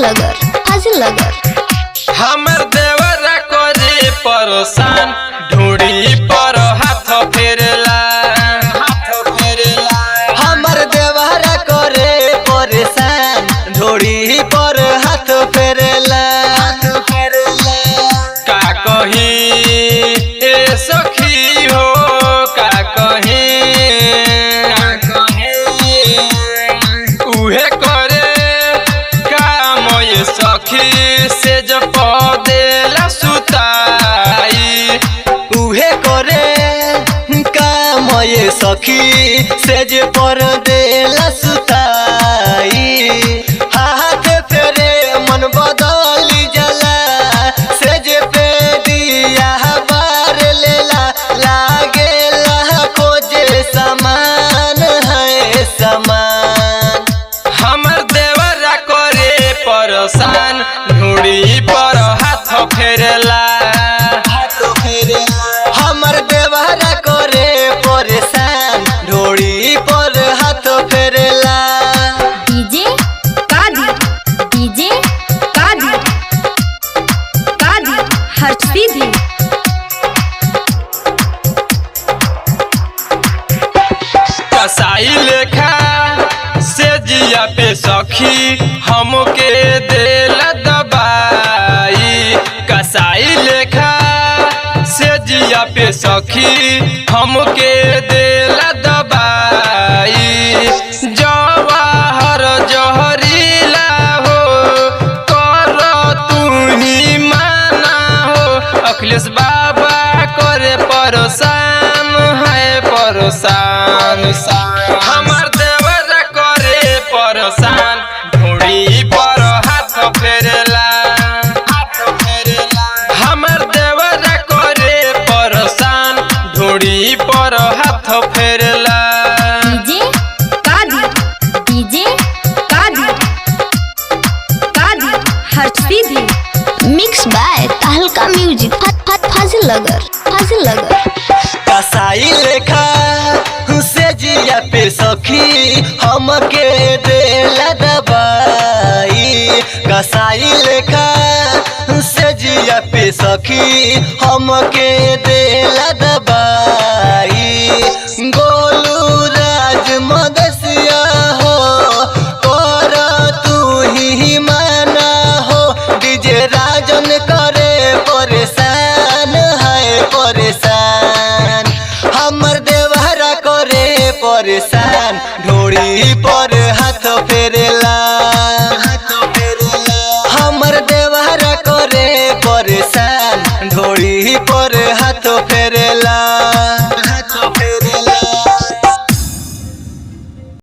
फाजिल नगर हमर देवरा करे परेशान ढूंढी पर हाथ फेरला हमर देवरा करे परेशान ढूंढी पर हाथ फेरला का कही ए सखी हो का कही उहे करे काम ये सखी से जब देला सुताई उहे करे काम ये सखी से जे पर देला सुताई हाथ फेरे मन बदली जला से जे पे दिया बार लेला लागेला खोजे समान है समान हमर देवरा करे परेशान ढूंढी पर हाथ फेरला हमर देवरा करे परेशान ढोड़ी पर हाथ फेरला डीजे कादी हर सीधी कसाई लेखा से जिया पे सखी हमके देला दबाई कसाई लेखा से जिया पे सखी हमके देला दबाई जवाहर जहरीला हो कर तू ही माना हो अखिलेश बाबा करे परेशान है परेशान हमर देवरा करे परेशान ढूंढी पर हाथ फेरला हमर देवरा करे परेशान ढूंढी पर हाथ फेरला डीजे कादी हर सीधी मिक्स बाय तहलका म्यूजिक फाजिल नगर कसाई लेखा से जिया पे सखी हमके देला दबाई कसाई लेखा से जिया पे सखी हमके देला दबाई गोलू राज मदसिया हो कर तू ही माना हो डीजे राजन करे परेशान है परेशान हमर देवरा करे परेशान ढोड़ी पर हाथ फेरला हमर देवरा करे परेशान ढोड़ी पर हाथ फेरे